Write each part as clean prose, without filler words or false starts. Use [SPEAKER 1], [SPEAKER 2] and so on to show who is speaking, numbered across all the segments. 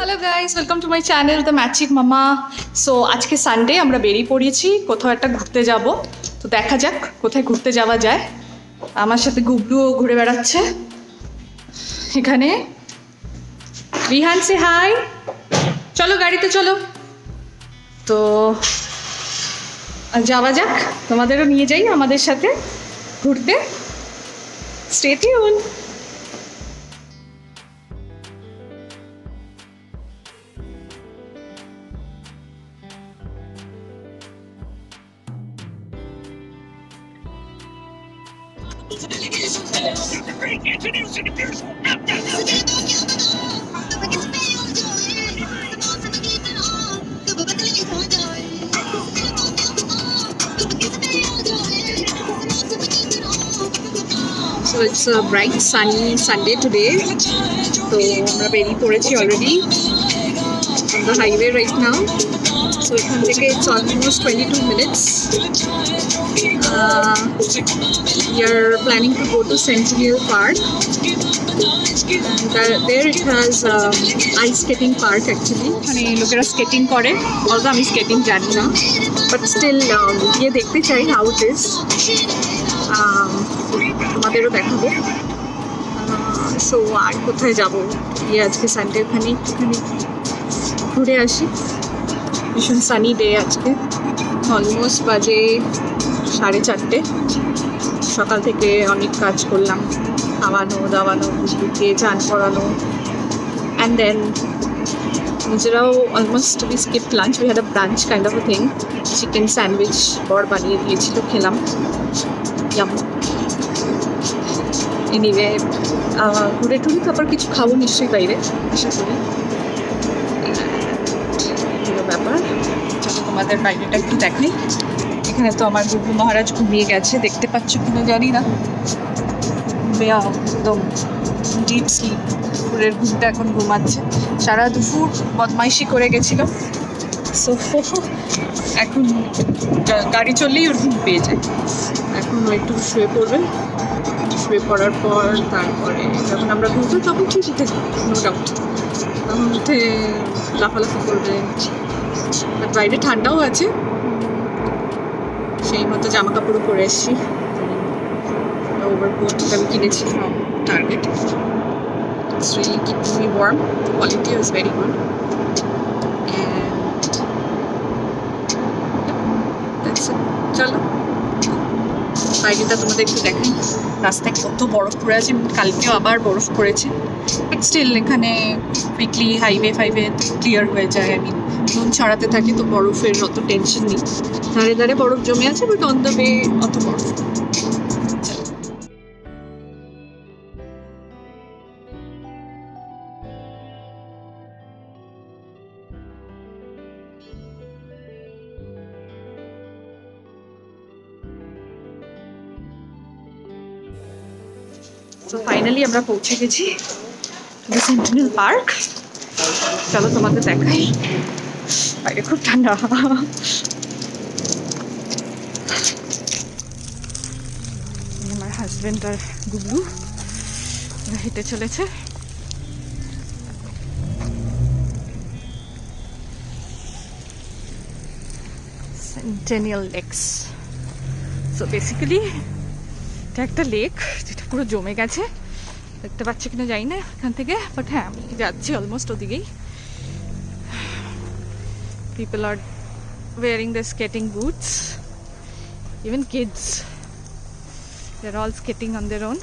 [SPEAKER 1] Hello guys, welcome to my channel the magic মামা। So আজকে Sunday, আমরা বেরিয়ে পড়েছি কোথাও একটা ঘুরতে যাব। তো দেখা যাক কোথায় ঘুরতে যাওয়া যায়। আমার সাথে গুবলুও ঘুরে বেড়াচ্ছে এখানে। রিহান সে হাই, চলো গাড়িতে চলো। তো যাওয়া যাক, তোমাদেরও নিয়ে যাই আমাদের সাথে ঘুরতে। Stay tune. So it's a bright sunny Sunday today. So আমরা বেরিয়ে পড়েছি already on the highway right now. So এখান থেকে it's almost 22 minutes. We are planning to go to Centennial Park. And there it has ice skating park actually. মানে লোকেরা skating করে, although আমি skating জানি না, but still গিয়ে দেখতে চাই how it is. তোমাদেরও দেখাবো। সো আর কোথায় যাবো, গিয়ে আজকে সানডে ওখানে একটুখানি ঘুরে আসি। ভীষণ সানি ডে আজকে। অলমোস্ট বাজে 4:30। সকাল থেকে অনেক কাজ করলাম, খাওয়ানো দাওয়ানো, বুঝলিকে চান করানো, অ্যান্ড দেন নিজেরাও almost we skip lunch. We had a branch kind of a thing. Chicken sandwich বর বানিয়ে দিয়েছিল, খেলাম। ইয়াম। এনিওয়ে ঘুরে টুরে তারপর কিছু খাবো নিশ্চয়ই বাইরে, আশা করি। এগুলো ব্যাপার। চলো তোমাদের বাইরেটা একটু দেখাই। এখানে তো আমার গুগু মহারাজ ঘুমিয়ে গেছে, দেখতে পাচ্ছ কিনা জানি না। একদম ডিপ স্লিপ, দুপুরের ঘুমটা এখন ঘুমাচ্ছে। সারা দুপুর বদমাইশি করে গেছিল। সো এখন গাড়ি চললেই ওর ঘুম পেয়ে যায়। এখন ও একটু শুয়ে পড়বে, শুয়ে পড়ার পর তারপরে যখন আমরা ঘুরবো তখন ঠিক উঠে, নো ডাউট তখন উঠে লাফালাফি করবে। বাট বাইরে ঠান্ডাও আছে, সেই মতো জামা কাপড়ও পরে এসেছি। ওভারকোট আমি কিনেছি from target. It's really keeping me warm. The quality is very good. And that's it. চলো বাইরেটা তোমাদের একটু দেখাই। রাস্তায় কত বরফ পড়ে আছে, কালকেও আবার বরফ পড়েছে। বাট স্টিল এখানে কুইকলি হাইওয়ে ফাইওয়ে ক্লিয়ার হয়ে যায়। আমি নুন ছড়াতে থাকি, তো বরফের অত টেনশন নেই। ধারে ধারে বরফ জমে আছে, বাট অন দ্য ওয়ে অত বরফ। তো ফাইনালি আমরা পৌঁছে গেছি সেন্টিনেল পার্ক। চলো তোমাদের দেখাই। বাইরে খুব ঠান্ডা। আমার হাজবেন্ড আর গুগলু হেঁটে চলেছে। Centennial lakes. সো বেসিক্যালি এটা একটা লেক যেটা পুরো জমে গেছে, দেখতে পাচ্ছি কিনা যাই না এখান থেকে, বাট হ্যাঁ আমি যাচ্ছি অলমোস্ট ওদিকেই। People are wearing their skating boots, even kids, they're all skating on their own.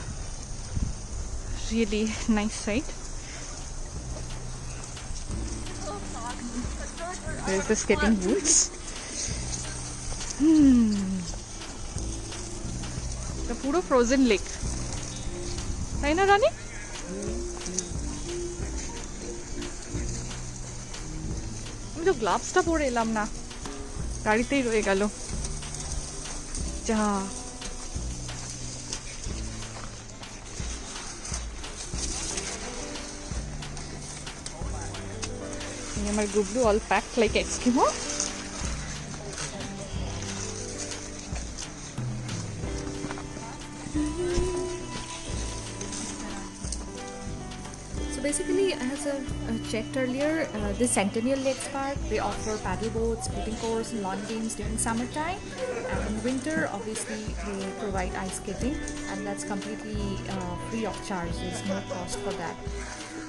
[SPEAKER 1] Really nice sight. There's the skating boots. The puro frozen lake, তাই না রানী? আমি তো গ্লাভসটা পরে এলাম না, গাড়িতেই রয়ে গেল। যা আমার Gublu all packed like Eskimo.
[SPEAKER 2] basically, as I checked earlier, the Centennial Lakes Park, they offer paddle boats, boating course, and lawn games during summertime. And in winter, obviously, they provide ice skating, and that's completely free of charge. There's no cost for that.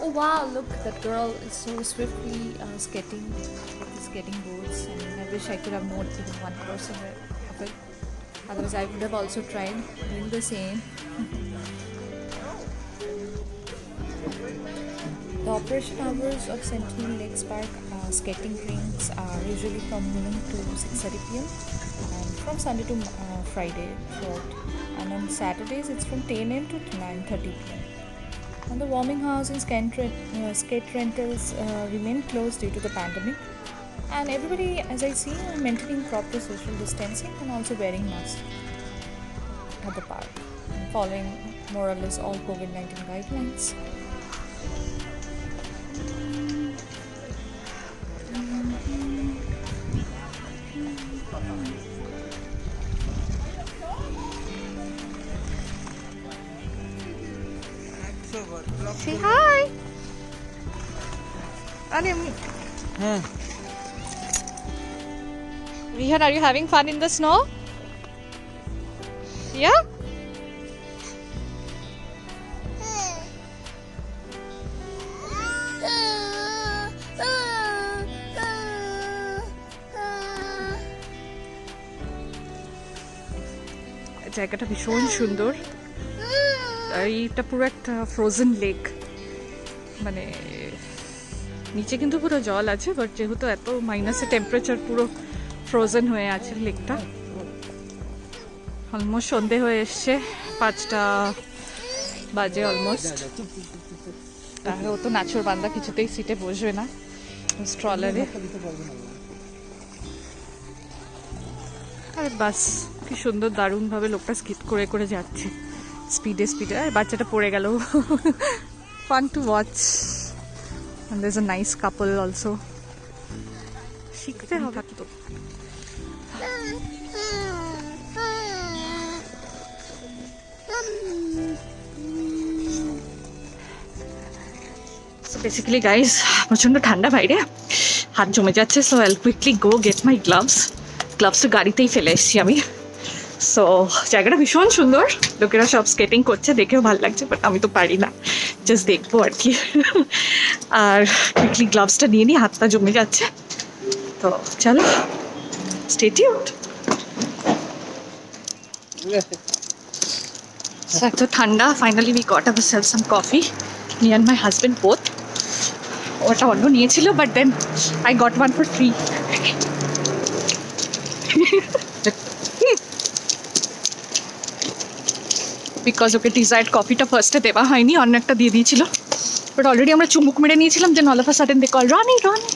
[SPEAKER 2] Oh wow! Look, that girl is so swiftly skating with the skating boards. I mean, I wish I could have known even one course of it. Otherwise, I would have also tried doing the same. The operation hours of Centennial Lakes Park skating rinks are usually from noon to 6:30 p.m. and from Sunday to Friday throughout. And on Saturdays it's from 10 a.m. to 9:30 p.m. And the warming house and skate rentals remain closed due to the pandemic. And everybody, as I see, are maintaining proper social distancing and also wearing masks at the park, and following more or less all COVID-19 guidelines.
[SPEAKER 1] Say hi. Vihan, are you having fun in the snow? Yeah? জায়গাটা ভীষণ সুন্দর। এইটা পুরো একটা frozen lake, মানে নিচে কিন্তু পুরো জল আছে, বাট যেহেতু এত মাইনাসে টেম্পারেচার, পুরো ফ্রোজেন হয়ে আছে লেকটা। অলমোস্ট সন্ধে হয়ে এসছে, 5টা বাজে অলমোস্ট। তাহলে ও তো নাচর বান্দা কিছুতেই সিটে বসবে না, স্ট্রলারে। আর বাস, কি সুন্দর দারুণভাবে লোকটা স্কিট করে করে যাচ্ছে স্পিডে স্পিডে। আর বাচ্চাটা পড়ে গেল। Fun to watch. And there's a nice couple also. শিখতে হবে তো। So basically guys, প্রচন্ড ঠান্ডা বাইরে, হাত জমে যাচ্ছে। So I'll quickly go get my gloves. Gloves তো গাড়িতেই ফেলে এসেছি আমি। সো জায়গাটা ভীষণ সুন্দর, লোকেরা সব স্কেটিং করছে, দেখেও ভালো লাগছে, বাট আমি তো পারি না, জাস্ট দেখবো আর কি। আর কুইকলি গ্লাভসটা নিয়ে নিই, হাতটা জমে যাচ্ছে। তো চলো, স্টে টিউনড। এত ঠান্ডা, finally we got ourselves some coffee, me and my husband both. ওটা অন্য নিয়েছিল, but then I got one for free. Because ওকে ডিজায়ার্ড কফিটা ফার্স্টে দেওয়া হয়নি, অন্য একটা দিয়ে দিয়েছিল, বাট অলরেডি আমরা চুমুক মেরে নিয়েছিলাম। Then all of a sudden they call, Rony Rony,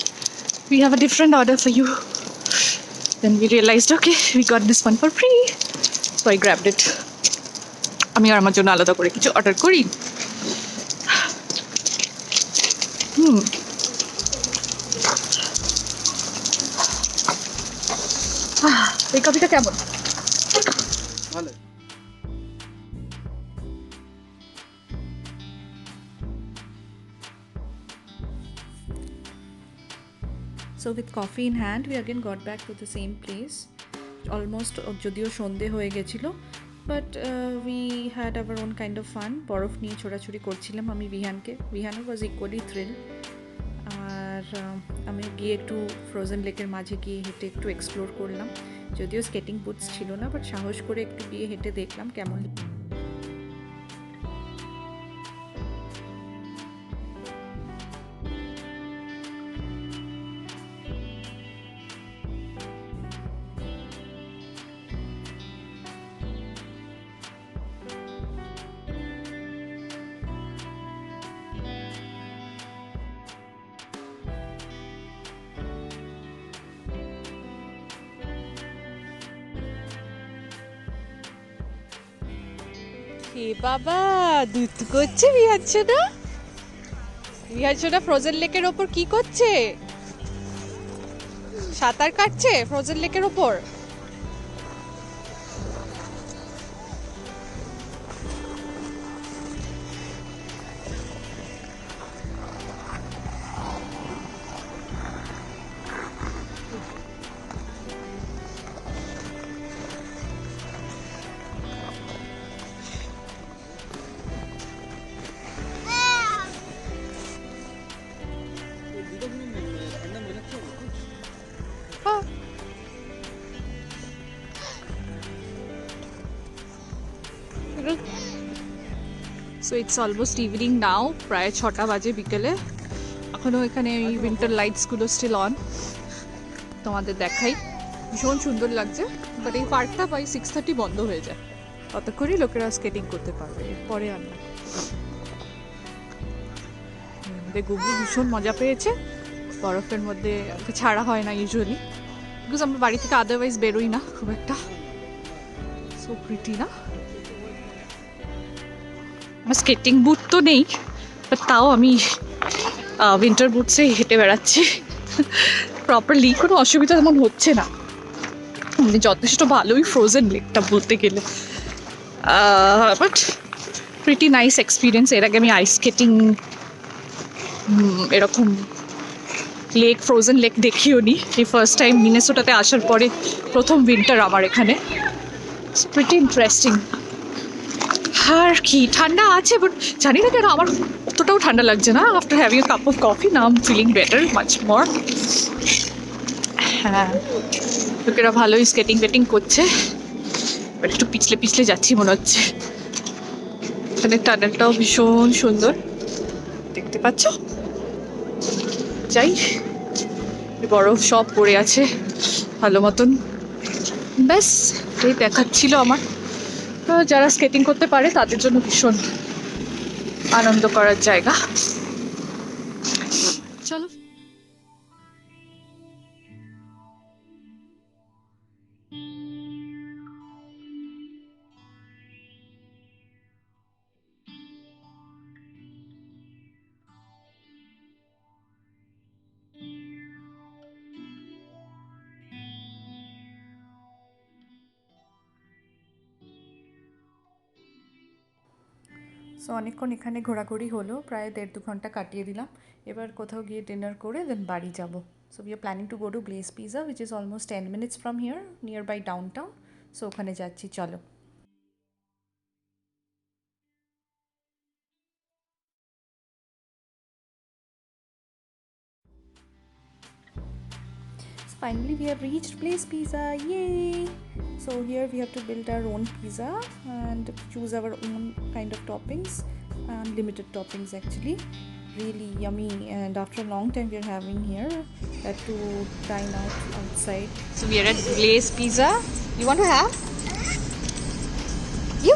[SPEAKER 1] we have a different order for you. Then we realized, okay, we got this one for free, so I grabbed it. আমি আর আমার জন্য আলাদা করে কিছু অর্ডার করি। এই কফিটা কেমন? ভালো।
[SPEAKER 2] So with coffee in hand, we again got back to the same place. Almost যদিও সন্ধে হয়ে গেছিল, but we had our own kind of fun. বরফ নিয়ে ছোড়াছুড়ি করছিলাম আমি বিহানকে। বিহানও ওয়াজ ইকুয়ালি থ্রিল। আর আমি গিয়ে একটু ফ্রোজেন লেকের মাঝে গিয়ে হেঁটে একটু এক্সপ্লোর করলাম। যদিও স্কেটিং বুটস ছিল না, বাট সাহস করে একটু গিয়ে হেঁটে দেখলাম কেমন।
[SPEAKER 1] হে বাবা, দুধ করছে বিহাচ্ছনা। বিহাচ্ছনা ফ্রোজেন লেকের ওপর কি করছে? সাঁতার কাটছে ফ্রোজেন লেকের ওপর। সো ইটস অলমোস্ট ইভিনিং নাও, প্রায় 6টা বাজে বিকেলে। এখনও এখানে এই উইন্টার লাইটসগুলো স্টিল অন, তোমাদের দেখাই। ভীষণ সুন্দর লাগছে, বাট এই পার্কটা বাই 6:30 বন্ধ হয়ে যায়, ততক্ষণই লোকেরা স্কেটিং করতে পারবে, এরপরে আর না। আমাদের গুগলি ভীষণ মজা পেয়েছে, বরফের মধ্যে ওকে ছাড়া হয় না ইউজুয়ালি, বিকজ আমরা বাড়ি থেকে আদারওয়াইজ বেরোই না খুব একটা। সো প্রিটি না? আমার স্কেটিং বুট তো নেই, বাট তাও আমি উইন্টার বুটসে হেঁটে বেড়াচ্ছি প্রপারলি, কোনো অসুবিধা তেমন হচ্ছে না, মানে যথেষ্ট ভালোই ফ্রোজেন লেকটা বলতে গেলে। But pretty nice experience. এর আগে আমি আইস স্কেটিং এরকম লেক, ফ্রোজেন লেক দেখিও নি, এই ফার্স্ট টাইম মিনেসোটাতে আসার পরে প্রথম উইন্টার আমার এখানে। Pretty interesting. আর কি ঠান্ডা আছে, বাট জানি না কেন আমার অতটাও ঠান্ডা লাগছে না। After having a cup of coffee now I am feeling better, much more. হ্যাঁ, লোকেরা ভালোই স্কেটিং ফেটিং করছে, বাট একটু পিছলে পিছলে যাচ্ছি মনে হচ্ছে। এখানে টানেলটাও ভীষণ সুন্দর, দেখতে পাচ্ছ? যাই, বরফ সব পড়ে আছে ভালো মতন। ব্যাস এই দেখাচ্ছিল আমার। যারা স্কেটিং করতে পারে তাদের জন্য ভীষণ আনন্দ করার জায়গা। চলো।
[SPEAKER 2] সো অনেকক্ষণ এখানে ঘোরাঘুরি হলো, প্রায় 1.5-2 ঘন্টা কাটিয়ে দিলাম। এবার কোথাও গিয়ে ডিনার করে দেন বাড়ি যাব। So we are planning to go to Blaze Pizza, which is almost 10 minutes from here, nearby downtown. So ওখানে যাচ্ছি, চলো। Finally we have reached Blaze Pizza, yay! So here we have to build our own pizza and choose our own kind of toppings, limited toppings actually, really yummy. And after a long time we are having here that to dine out outside.
[SPEAKER 1] So we are at Blaze Pizza. You want to have? You?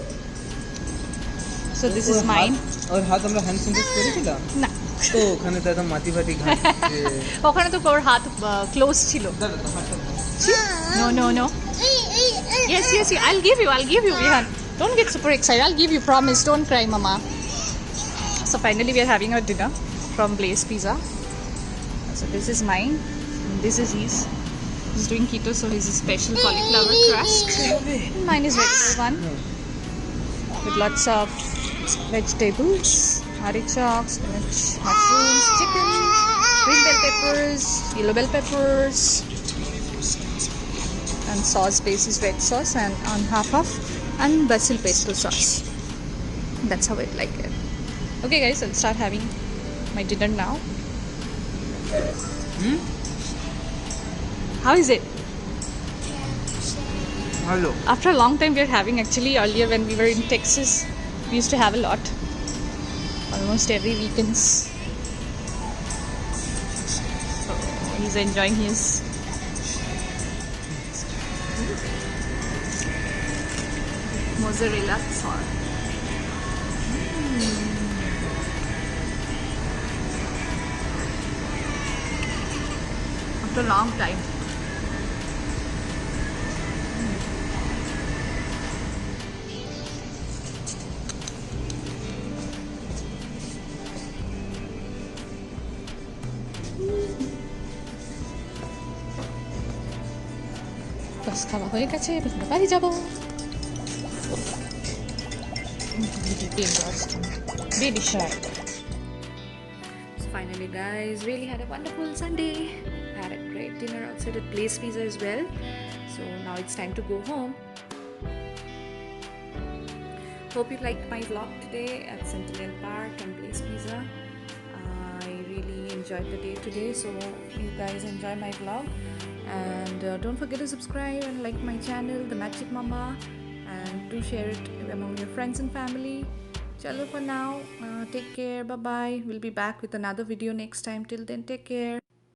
[SPEAKER 1] So this is mine.
[SPEAKER 3] और हाथ আমরা hand sanitise করেছিলাম
[SPEAKER 1] না,
[SPEAKER 3] তো ওখানে তো একদম মাটি ফাটি ঘাস
[SPEAKER 1] ওখানে তো ওর হাত ক্লোজ ছিল। No, no, no. Yes, yes, yes. I'll give you, Vihan. Don't get super excited. I'll give you, promise. Don't cry, Mama. So finally we are having our dinner from Blaze Pizza. So this is mine. And this is his. He's doing keto, so he's a special cauliflower crust. Mine is regular one with lots of vegetables, artichokes, spinach, mushrooms, chicken, green bell peppers, yellow bell peppers, and sauce base is red sauce, and on half of and basil pesto sauce. That's how I like it. Okay guys, I'll start having my dinner now. How is it?
[SPEAKER 3] ভালো
[SPEAKER 1] After a long time we are having, actually earlier when we were in Texas we used to have a lot, almost every weekends. So he's enjoying his mozzarella sauce. After a long time. বাস খাওয়া হয়ে গেছে, এবার আমরা বাড়ি যাবো। Baby shark.
[SPEAKER 2] So finally guys, really had a wonderful Sunday. I had a great dinner outside at Blaze Pizza as well. So now it's time to go home. Hope you liked my vlog today at Centennial Park and Blaze Pizza. I really enjoyed the day today, so you guys enjoy my vlog, and don't forget to subscribe and like my channel, The Magic Mama, and do share it among your friends and family. Chalo for now. Take care. Bye bye. We'll be back with another video next time. Till then, take care.